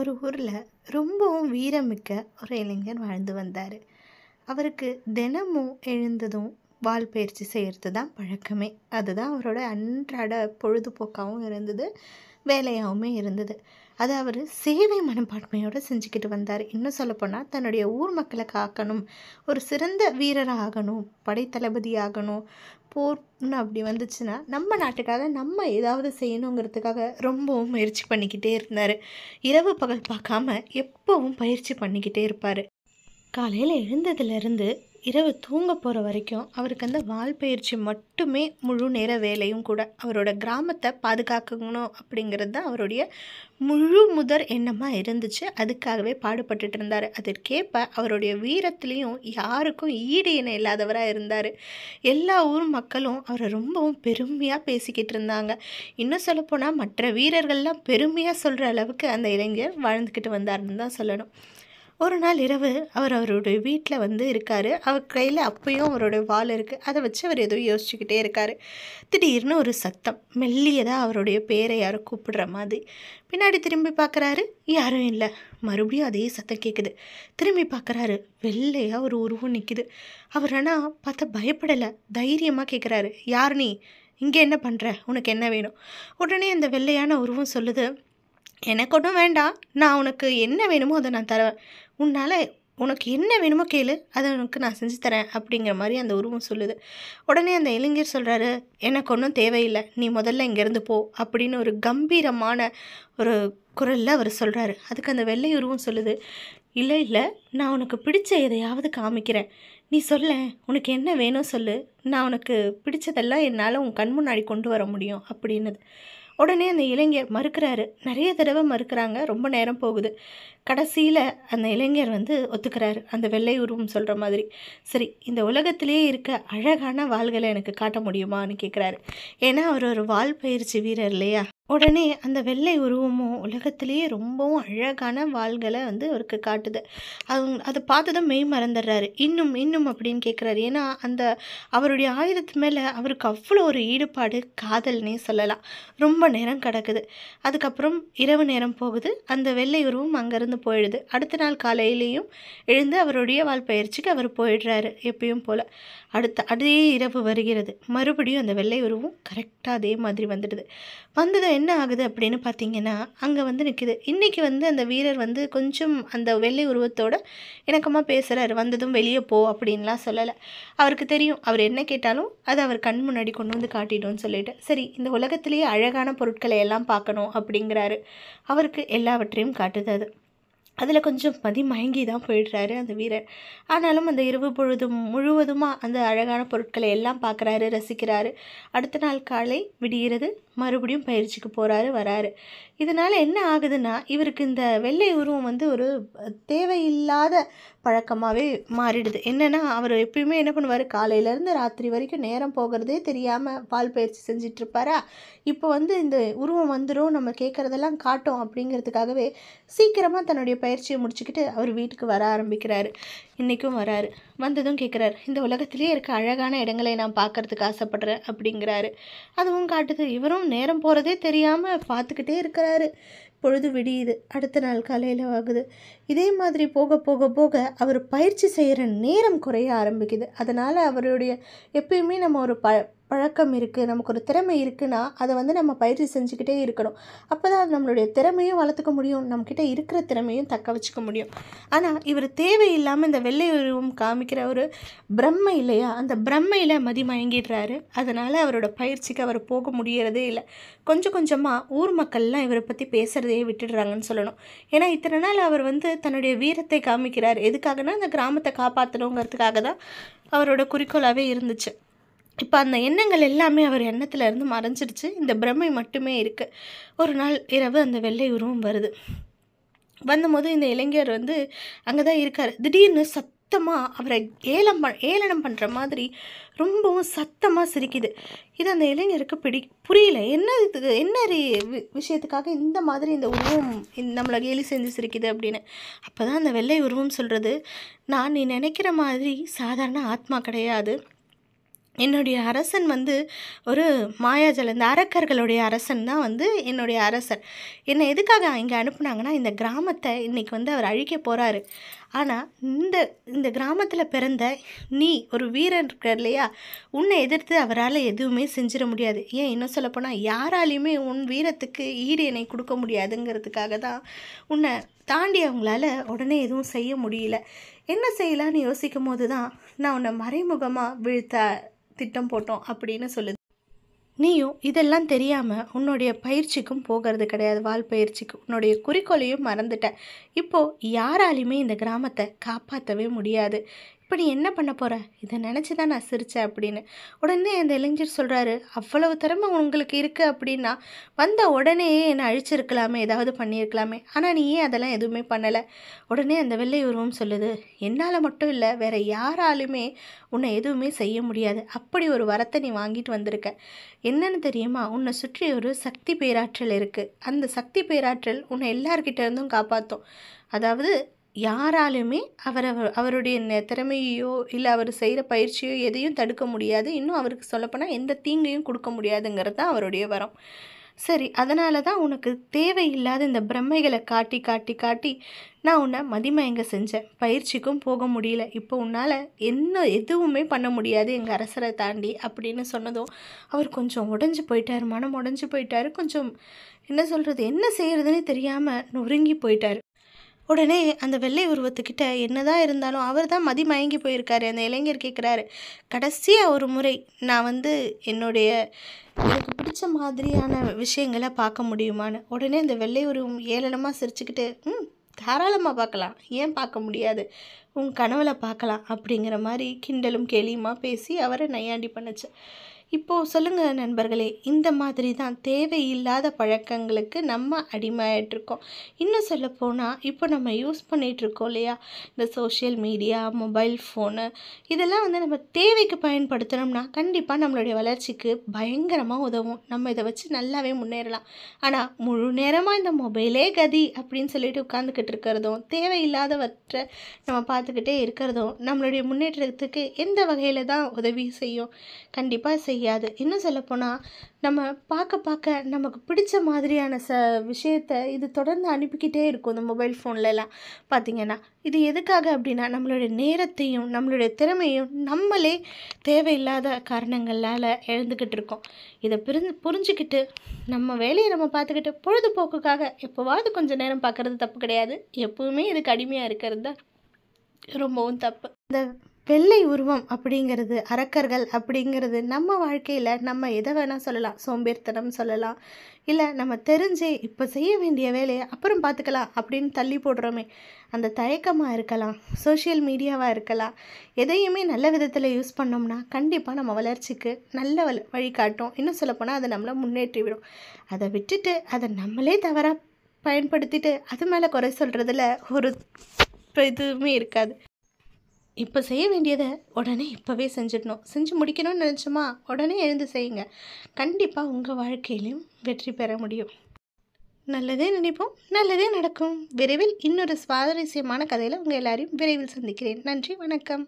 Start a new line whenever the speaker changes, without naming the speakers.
ஒரு ஊரில் ரொம்பவும் வீரமிக்க ஒரு இளைஞர் வாழ்ந்து வந்தார். அவருக்கு தினமும் எழுந்ததும் வால் பயிற்சி செய்கிறது தான் பழக்கமே. அதுதான் அவரோட அன்றாட பொழுதுபோக்காகவும் இருந்தது, வேலையாகவும் இருந்தது. அதை அவர் சேவை மனப்பான்மையோடு செஞ்சுக்கிட்டு வந்தார். இன்னும் சொல்லப்போனால் தன்னுடைய ஊர் மக்களை காக்கணும், ஒரு சிறந்த வீரராக ஆகணும், படைத்தளபதி ஆகணும், போர்னு அப்படி வந்துச்சுன்னா நம்ம நாட்டுக்காக நம்ம ஏதாவது செய்யணுங்கிறதுக்காக ரொம்பவும் முயற்சி பண்ணிக்கிட்டே இருந்தார். இரவு பகல் பார்க்காம எப்போவும் பயிற்சி பண்ணிக்கிட்டே இருப்பார். காலையில் எழுந்ததுலேருந்து இரவு தூங்க போகிற வரைக்கும் அவருக்கு அந்த வால் பயிற்சி மட்டுமே முழு நேர வேலையும் கூட. அவரோட கிராமத்தை பாதுகாக்கணும் அப்படிங்கிறது தான் அவருடைய முழு முதற் எண்ணமாக இருந்துச்சு. அதுக்காகவே பாடுபட்டுட்டு இருந்தார். அதற்கேற்ப அவருடைய வீரத்துலேயும் யாருக்கும் ஈடு இணை இல்லாதவராக இருந்தார். எல்லா ஊர் மக்களும் அவரை ரொம்பவும் பெருமையாக பேசிக்கிட்டு இருந்தாங்க. இன்னும் சொல்லப்போனால் மற்ற வீரர்கள்லாம் பெருமையாக சொல்கிற அளவுக்கு அந்த இளைஞர் வாழ்ந்துக்கிட்டு வந்தார்னு தான் சொல்லணும். ஒரு நாள் இரவு அவருடைய வீட்டில் இருக்கார். அவர் கையில் அப்பயும் அவருடைய வால் இருக்குது. அதை வச்சு அவர் ஏதோ யோசிச்சுக்கிட்டே இருக்கார். திடீர்னு ஒரு சத்தம், மெல்லியதாக அவருடைய பேரை யாரும் கூப்பிடுற மாதிரி. பின்னாடி திரும்பி பார்க்குறாரு, யாரும் இல்லை. மறுபடியும் அதே சத்தம் கேட்குது. திரும்பி பார்க்குறாரு, வெள்ளையாக ஒரு உருவம் நிற்குது. அவர் ஆனால் பார்த்தா பயப்படலை, தைரியமாக கேட்குறாரு, யார் நீ? இங்கே என்ன பண்ணுற? உனக்கு என்ன வேணும்? உடனே அந்த வெள்ளையான உருவம் சொல்லுது, எனக்கு ஒன்றும் வேண்டாம், நான் உனக்கு என்ன வேணுமோ அதை நான் தரேன். உனக்கு என்ன வேணுமோ கேளு, அதை உனக்கு நான் செஞ்சு தரேன் அப்படிங்கிற மாதிரி அந்த உருவம் சொல்லுது. உடனே அந்த இளைஞர் சொல்கிறாரு, எனக்கு ஒன்றும் தேவையில்லை, நீ முதல்ல இங்கேருந்து போ அப்படின்னு ஒரு கம்பீரமான ஒரு குரலில் அவர் சொல்கிறாரு. அதுக்கு அந்த வெள்ளை உருவம் சொல்லுது, இல்லை இல்லை, நான் உனக்கு பிடிச்ச எதையாவது காமிக்கிறேன், நீ சொல்ல, உனக்கு என்ன வேணும் சொல்லு, நான் உனக்கு பிடிச்சதெல்லாம் என்னால் உன் கண் முன்னாடி கொண்டு வர முடியும் அப்படின்னுது. உடனே அந்த இளைஞர் மறுக்கிறாரு. நிறைய தடவை மறுக்கிறாங்க, ரொம்ப நேரம் போகுது. கடைசியில் அந்த இளைஞர் ஒத்துக்கிறாரு, அந்த வெள்ளை உருவம் சொல்கிற மாதிரி. சரி, இந்த உலகத்திலே இருக்க அழகான வாள்களை எனக்கு காட்ட முடியுமான்னு கேட்குறாரு. ஏன்னா அவர் ஒரு வால் பயிற்சி வீரர் இல்லையா. உடனே அந்த வெள்ளை உருவமும் உலகத்திலேயே ரொம்பவும் அழகான வாள்களை அவருக்கு காட்டுது. அதை பார்த்ததும் மெய் மறந்துடுறாரு. இன்னும் இன்னும் அப்படின்னு கேட்குறாரு. ஏன்னா அந்த அவருடைய ஆயுதத்து மேலே அவருக்கு அவ்வளோ ஒரு ஈடுபாடு, காதல்னே சொல்லலாம். ரொம்ப நேரம் கிடக்குது. அதுக்கப்புறம் இரவு நேரம் போகுது. அந்த வெள்ளை உருவம் அங்கேருந்து போயிடுது. அடுத்த நாள் காலையிலையும் எழுந்து அவருடைய வால் பயிற்சிக்கு அவர் போயிடுறாரு எப்பயும் போல். அதே இரவு வருகிறது. மறுபடியும் அந்த வெள்ளை உருவம் கரெக்டாக அதே மாதிரி வந்துடுது. வந்தது என்ன ஆகுது அப்படின்னு பார்த்தீங்கன்னா, அங்கே நிற்குது. இன்றைக்கி அந்த வீரர் கொஞ்சம் அந்த வெள்ளை உருவத்தோட இணக்கமாக பேசுகிறார். வந்ததும் வெளியே போ அப்படின்லாம் சொல்லலை. அவருக்கு தெரியும், அவர் என்ன கேட்டாலும் அதை அவர் கண் முன்னாடி கொண்டு காட்டிடும்னு சொல்லிட்டு, சரி இந்த உலகத்திலேயே அழகான பொருட்களை எல்லாம் பார்க்கணும் அப்படிங்கிறாரு. அவருக்கு எல்லாவற்றையும் காட்டுது. அதில் கொஞ்சம் மயங்கி தான் போயிடுறாரு அந்த வீரர். ஆனாலும் அந்த இரவு பொழுதும் முழுவதுமாக அந்த அழகான பொருட்களை எல்லாம் பார்க்குறாரு, ரசிக்கிறாரு. அடுத்த நாள் காலை விடிகிறது. மறுபடியும் பயிற்சிக்கு போகிறாரு, வராரு. இதனால் என்ன ஆகுதுன்னா, இவருக்கு இந்த வெள்ளை உருவம் ஒரு தேவையில்லாத பழக்கமாகவே மாறிடுது. என்னென்னா, அவர் எப்பயுமே என்ன பண்ணுவார், காலையிலேருந்து ராத்திரி வரைக்கும் நேரம் போகிறதே தெரியாமல் வால் பயிற்சி செஞ்சிட்ருப்பாரா. இப்போ இந்த உருவம் வந்துடும், நம்ம கேட்குறதெல்லாம் காட்டும் அப்படிங்கிறதுக்காகவே சீக்கிரமாக தன்னுடைய பயிற்சியை முடிச்சுக்கிட்டு அவர் வீட்டுக்கு வர ஆரம்பிக்கிறாரு. இன்றைக்கும் வராரு. வந்ததும் கேட்குறாரு, இந்த உலகத்திலே இருக்க அழகான இடங்களை நான் பார்க்குறதுக்கு ஆசைப்படுறேன் அப்படிங்கிறாரு. அதுவும் காட்டுது. இவரும் நேரம் போகிறதே தெரியாமல் பார்த்துக்கிட்டே இருக்கிறாரு. பொழுது விடியுது. அடுத்த நாள் காலையில் ஆகுது. இதே மாதிரி போக போக போக அவர் பயிற்சி செய்கிற நேரம் குறைய ஆரம்பிக்குது. அதனால் அவருடைய எப்பயுமே நம்ம ஒரு பழக்கம் இருக்குது, நமக்கு ஒரு திறமை இருக்குன்னா அதை நம்ம பயிற்சி செஞ்சுக்கிட்டே இருக்கணும். அப்போ தான் நம்மளுடைய திறமையும் வளர்த்துக்க முடியும், நம்மக்கிட்ட இருக்கிற திறமையும் தக்க வச்சுக்க முடியும். ஆனால் இவர் தேவையில்லாமல் இந்த வெள்ளை உருவம் காமிக்கிற ஒரு பிரம்மை இல்லையா, அந்த பிரம்மையில் மயங்கிடுறாரு. அதனால் அவரோட பயிற்சிக்கு அவர் போக முடியறதே இல்லை. கொஞ்சம் கொஞ்சமாக ஊர் மக்கள்லாம் இவரை பற்றி பேசுகிறதையே விட்டுடுறாங்கன்னு சொல்லணும். ஏன்னா இத்தனை நாள் அவர் தன்னுடைய வீரத்தை காமிக்கிறார். எதுக்காகனா அந்த கிராமத்தை காப்பாற்றணுங்கிறதுக்காக தான் அவரோட குறிக்கோளாகவே இருந்துச்சு. இப்போ அந்த எண்ணங்கள் எல்லாமே அவர் எண்ணத்துலேருந்து மறைஞ்சிடுச்சு. இந்த பிரமை மட்டுமே இருக்குது. ஒரு நாள் இரவு அந்த வெள்ளை உருவம் வருது. வந்தபோது இந்த இளைஞர் அங்கே தான் இருக்கார். திடீர்னு சத்தமாக அவரை ஏளனம் பண்ணுற மாதிரி ரொம்பவும் சத்தமாக சிரிக்குது. இது அந்த இளைஞருக்கு புரியல. என்ன விஷயத்துக்காக இந்த மாதிரி இந்த உருவம் நம்மளை கேலி செஞ்சு சிரிக்குது அப்படின்னு. அப்போ தான் அந்த வெள்ளை உருவம் சொல்கிறது, நீ நினைக்கிற மாதிரி சாதாரண ஆத்மா கிடையாது, என்னுடைய அரசன் வந்து ஒரு மாயாஜாலம், இந்த அரக்கர்களுடைய அரசன் தான் வந்து என்னுடைய அரசர். என்னை எதுக்காக இங்கே அனுப்புனாங்கன்னா, இந்த கிராமத்தை இன்னைக்கு வந்து அவர் அழிக்க போகிறாரு. ஆனால் இந்த இந்த கிராமத்தில் பிறந்த நீ ஒரு வீரன் இருக்க இல்லையா, உன்னை எதிர்த்து அவரால் எதுவுமே செஞ்சிட முடியாது. ஏன் இன்னும் சொல்லப்போனால் யாராலையுமே உன் வீரத்துக்கு ஈடு என்னை கொடுக்க முடியாதுங்கிறதுக்காக தான் உன்னை தாண்டி அவங்களால உடனே எதுவும் செய்ய முடியல. என்ன செய்யலான்னு யோசிக்கும் போது தான் நான் உன்னை மறைமுகமாக வீழ்த்த திட்டம் போட்டோம் அப்படின்னு சொல்லுது. நீயும் இதெல்லாம் தெரியாமல் உன்னுடைய பயிற்சிக்கும் போகிறது கிடையாது, வால் பயிற்சிக்கு. உன்னுடைய குறிக்கோளையும் மறந்துட்ட. இப்போது யாராலையுமே இந்த கிராமத்தை காப்பாற்றவே முடியாது. இப்போ நீ என்ன பண்ண போகிற? இதை நினச்சி தான் நான் சிரித்தேன் அப்படின்னு. உடனே அந்த இளைஞர் சொல்கிறாரு, அவ்வளவு திறமை உங்களுக்கு இருக்குது அப்படின்னா வந்த உடனே என்னை அழிச்சிருக்கலாமே, ஏதாவது பண்ணியிருக்கலாமே. ஆனால் நீ ஏன் அதெல்லாம் எதுவுமே பண்ணலை? உடனே அந்த வெள்ளை உருவம் சொல்லுது, என்னால் மட்டும் இல்லை, வேறு யாராலுமே உன்னை எதுவுமே செய்ய முடியாது. அப்படி ஒரு வரத்தை நீ வாங்கிட்டு வந்திருக்க. என்னன்னு தெரியுமா? உன்னை சுற்றி ஒரு சக்தி பேராற்றல் இருக்குது. அந்த சக்தி பேராற்றல் உன்னை எல்லார்கிட்ட இருந்தும் காப்பாற்றும். அதாவது யாராலுமே அவருடைய திறமையோ இல்லை அவர் செய்கிற பயிற்சியோ எதையும் தடுக்க முடியாது. இன்னும் அவருக்கு சொல்லப்போனால் எந்த தீங்கையும் கொடுக்க முடியாதுங்கிறது தான் அவருடைய வரம். சரி, அதனால தான் உனக்கு தேவையில்லாத இந்த பிரம்மைகளை காட்டி காட்டி காட்டி நான் உன்னை மதிமயங்க செஞ்சேன். பயிற்சிக்கும் போக முடியல. இப்போ உன்னால் எதுவுமே பண்ண முடியாது எங்கள் அரசரை தாண்டி அப்படின்னு சொன்னதும் அவர் கொஞ்சம் உடஞ்சி போயிட்டார், மனம் உடஞ்சி போயிட்டார். கொஞ்சம் என்ன சொல்கிறது, என்ன செய்கிறதுனே தெரியாமல் நொறுங்கி போயிட்டார். உடனே அந்த வெள்ளை உருவத்துக்கிட்ட என்னதான் இருந்தாலும் அவர் தான் மயங்கி போயிருக்காரு. அந்த இளைஞர் கேட்குறாரு, கடைசியாக ஒரு முறை நான் வந்து எனக்கு பிடிச்ச மாதிரியான விஷயங்களை பார்க்க முடியுமான்னு. உடனே அந்த வெள்ளை உருவம் ஏளனமாக சிரிச்சுக்கிட்டு, தாராளமாக பார்க்கலாம், ஏன் பார்க்க முடியாது, உன் கனவுல பார்க்கலாம் அப்படிங்கிற மாதிரி கிண்டலும் கேலியுமா பேசி அவரை நையாண்டி பண்ணுச்சு. இப்போது சொல்லுங்கள் நண்பர்களே, இந்த மாதிரி தான் தேவையில்லாத பழக்கங்களுக்கு நம்ம அடிமையாயிட்ருக்கோம். இன்னும் சொல்லப்போனால் இப்போ நம்ம யூஸ் பண்ணிகிட்ருக்கோம் இல்லையா, இந்த சோஷியல் மீடியா, மொபைல் ஃபோனு, இதெல்லாம் வந்து நம்ம தேவைக்கு பயன்படுத்தினோம்னா கண்டிப்பாக நம்மளுடைய வளர்ச்சிக்கு பயங்கரமாக உதவும். நம்ம இதை வச்சு நல்லாவே முன்னேறலாம். ஆனால் முழு நேரமாக இந்த மொபைலே கதி அப்படின்னு சொல்லிட்டு உட்காந்துக்கிட்டு இருக்கிறதும், தேவையில்லாதவற்றை நம்ம பார்த்துக்கிட்டே இருக்கிறதும் நம்மளுடைய முன்னேற்றத்துக்கு எந்த வகையில் தான் உதவி செய்யும்? கண்டிப்பாக செய்யாது. இன்னும் சொல்லப்போனால் நம்ம பார்க்க நமக்கு பிடிச்ச மாதிரியான விஷயத்தை இது தொடர்ந்து அனுப்பிக்கிட்டே இருக்கும். இந்த மொபைல் ஃபோன்லலாம் பார்த்திங்கன்னா இது எதுக்காக அப்படின்னா, நம்மளுடைய நேரத்தையும் நம்மளுடைய திறமையும் நம்மளே தேவையில்லாத காரணங்களால் இழந்துக்கிட்டு இருக்கோம். இதை புரிஞ்சுக்கிட்டு நம்ம வேலையை நம்ம பார்த்துக்கிட்டு பொழுதுபோக்குக்காக எப்போவாவது கொஞ்சம் நேரம் பார்க்குறது தப்பு கிடையாது. எப்பவுமே இதுக்கு அடிமையாக இருக்கிறது தான் ரொம்பவும் தப்பு. இந்த வெள்ளை உருவம் அப்படிங்கிறது, அரக்கர்கள் அப்படிங்கிறது நம்ம வாழ்க்கையில் நம்ம எதை வேணால் சொல்லலாம். சோம்பேறித்தனம் சொல்லலாம், இல்லை நம்ம தெரிஞ்சே இப்போ செய்ய வேண்டிய வேலையை அப்புறம் பார்த்துக்கலாம் அப்படின்னு தள்ளி போடுறோமே, அந்த தயக்கமாக இருக்கலாம், சோஷியல் மீடியாவாக இருக்கலாம். எதையுமே நல்ல விதத்தில் யூஸ் பண்ணோம்னா கண்டிப்பாக நம்ம வளர்ச்சிக்கு நல்ல வழிகாட்டும். இன்னும் சொல்லப்போனால் அதை நம்மளை முன்னேற்றி விடும். அதை விட்டுட்டு அதை நம்மளே தவறாக பயன்படுத்திட்டு அது மேலே குறை சொல்கிறதுல ஒரு இதுவுமே இருக்காது. இப்போ செய்ய வேண்டியதை உடனே இப்போவே செஞ்சிடணும். செஞ்சு முடிக்கணும்னு நினச்சோமா உடனே எழுந்து செய்யுங்க. கண்டிப்பாக உங்கள் வாழ்க்கையிலையும் வெற்றி பெற முடியும். நல்லதே நினைப்போம், நல்லதே நடக்கும். விரைவில் இன்னொரு சுவாரஸ்யமான கதையில் உங்கள் எல்லாரையும் விரைவில் சந்திக்கிறேன். நன்றி, வணக்கம்.